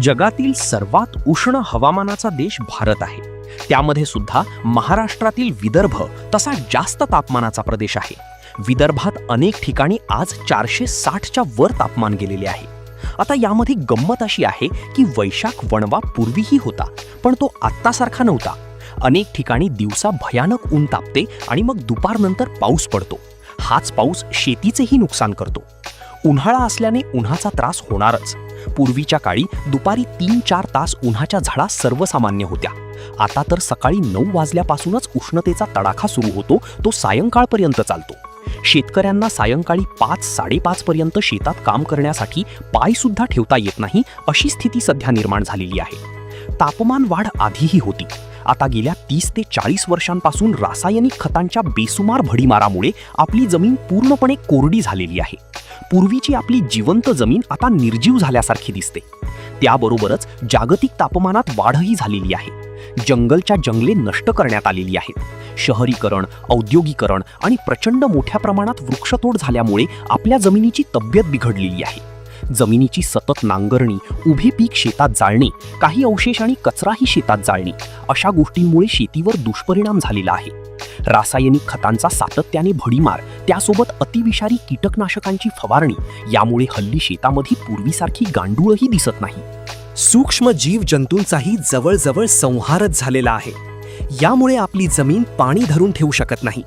जगातील सर्वात उष्ण हवामानाचा देश भारत आहे. त्यामध्ये सुद्धा महाराष्ट्रातील विदर्भ तसा जास्त तापमानाचा प्रदेश आहे. विदर्भात अनेक ठिकाणी आज 460च्या वर तापमान गेलेले आहे. आता यामध्ये गंमत अशी आहे की वैशाख वणवा पूर्वीही होता, पण तो आत्तासारखा नव्हता. अनेक ठिकाणी दिवसा भयानक ऊन तापते आणि मग दुपारनंतर पाऊस पडतो. हाच पाऊस शेतीचेही नुकसान करतो. उन्हाळा असल्याने उन्हाचा त्रास होणारच. पूर्वीच्या काळी दुपारी 3-4 तास उन्हाच्या झळा सर्वसामान्य होत्या. आता तर सकाळी 9 वाजल्यापासूनच उष्णतेचा तडाखा सुरू होतो, तो सायंकाळपर्यंत चालतो. शेतकऱ्यांना सायंकाळी 5-5:30 पर्यंत शेतात काम करण्यासाठी पाय सुद्धा ठेवता येत नाही, अशी स्थिती सध्या निर्माण झालेली आहे. तापमान वाढ आधीही होती. आता गेल्या 30 ते 40 वर्षांपासून रासायनिक खतांच्या बेसुमार भडीमारामुळे आपली जमीन पूर्णपणे कोरडी झालेली आहे. पूर्वीची आपली जिवंत जमीन आता निर्जीव झाल्यासारखी दिसते. त्याबरोबरच जागतिक तापमानात वाढही झालेली आहे. जंगलच्या जंगले नष्ट करण्यात आलेली आहेत. शहरीकरण, औद्योगिकरण आणि प्रचंड मोठ्या प्रमाणात वृक्षतोड झाल्यामुळे आपल्या जमिनीची तब्येत बिघडलेली आहे. जमिनीची सतत नांगरणी, उभे पीक शेतात जाळणे, काही अवशेष आणि कचराही शेतात जाळणे, अशा गोष्टींमुळे शेतीवर दुष्परिणाम झालेला आहे. रासायनिक खतांचा सातत्याने भडीमार, त्यासोबत अतिविषारी कीटकनाशकांची फवारणी यामुळे हल्ली शेतामध्ये पूर्वीसारखी गांडूळही दिसत नाही. सूक्ष्म जीव जंतूंचाही जवळजवळ संहारच झालेला आहे. यामुळे आपली जमीन पाणी धरून ठेवू शकत नाही.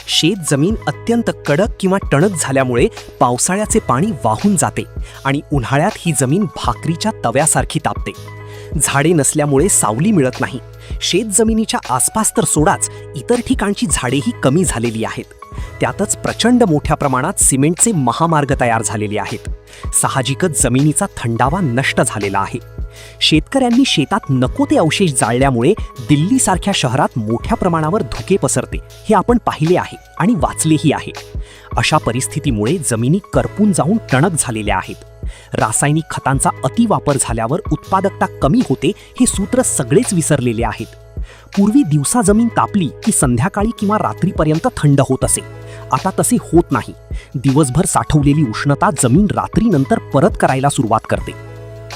शेत जमीन अत्यंत कडक किंवा टणक झाल्यामुळे पावसाळ्याचे पाणी वाहून जाते आणि उन्हाळ्यात ही जमीन भाकरीच्या तव्यासारखी तापते. झाडे नसल्यामुळे सावली मिळत नाही. शेत जमिनीच्या आसपास तर सोडाच, इतर ठिकाणची झाडेही कमी झालेली आहेत. त्यातच प्रचंड मोठ्या प्रमाणात सिमेंटचे महामार्ग तयार झालेले आहेत. साहजिकच जमिनीचा थंडावा नष्ट झालेला आहे. शेतकऱ्यांनी शेतात नको ते अवशेष जाळल्यामुळे दिल्लीसारख्या शहरात मोठ्या प्रमाणावर धुके पसरते, हे आपण पाहिले आहे आणि वाचलेही आहे. अशा परिस्थितीमुळे जमिनी करपून जाऊन टणक झालेल्या आहेत. रासायनिक खतांचा अतिवापर झाल्यावर उत्पादकता कमी होते, हे सूत्र सगळेच विसरलेले आहेत. पूर्वी दिवसा जमीन तापली की संध्याकाळी किंवा रात्रीपर्यंत थंड होत असे. आता तसे होत नाही. दिवसभर साठवलेली उष्णता जमीन रात्रीनंतर परत करायला सुरुवात करते.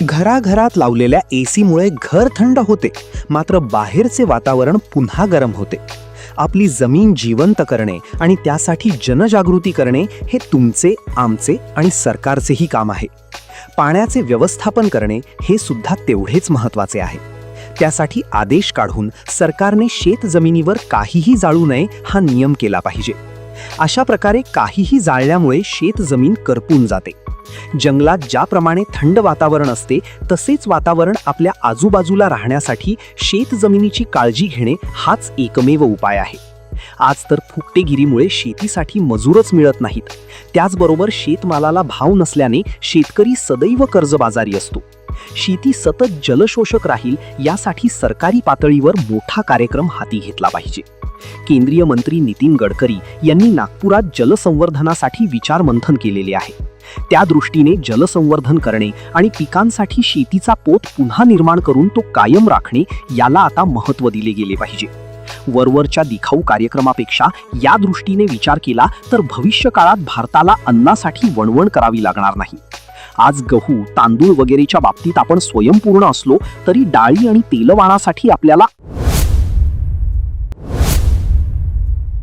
घराघरात लावलेल्या एसीमुळे घर थंड होते, मात्र बाहेरचे वातावरण पुन्हा गरम होते. आपली जमीन जिवंत करणे आणि त्यासाठी जनजागृती करणे हे तुमचे, आमचे आणि सरकारचेही काम आहे. पाण्याचे व्यवस्थापन करणे हे सुद्धा तेवढेच महत्त्वाचे आहे. त्यासाठी आदेश काढून सरकारने शेत जमिनीवर काहीही जाळू नये हा नियम केला पाहिजे. अशा प्रकारे काहीही जाळल्यामुळे शेत जमीन करपून जाते. जंगलात ज्याप्रमाणे थंड वातावरण असते, तसेच वातावरण आपल्या आजूबाजूला राहण्यासाठी शेत जमिनीची काळजी घेणे हाच एकमेव उपाय आहे. आज तर फुकटेगिरीमुळे शेतीसाठी मजूरच मिळत नाहीत. त्याचबरोबर शेतमालाला भाव नसल्याने शेतकरी सदैव कर्जबाजारी असतो. शेती सतत जलशोषक राहील यासाठी सरकारी पातळीवर मोठा कार्यक्रम हाती घेतला पाहिजे. केंद्रीय मंत्री नितीन गडकरी यांनी नागपुरात जलसंवर्धनासाठी विचारमंथन केलेले आहे. त्या दृष्टीने जलसंवर्धन करणे आणि पिकांसाठी शेतीचा पोत पुन्हा निर्माण करून तो कायम राखणे याला आता महत्त्व दिले गेले पाहिजे. वरवरच्या दिखाऊ कार्यक्रमापेक्षा या दृष्टीने विचार केला तर भविष्य काळात भारताला अन्नासाठी वणवण करावी लागणार नाही. आज गहू, तांदूळ वगैरेच्या बाबतीत आपण स्वयंपूर्ण असलो तरी डाळी आणि तेलवाणासाठी आपल्याला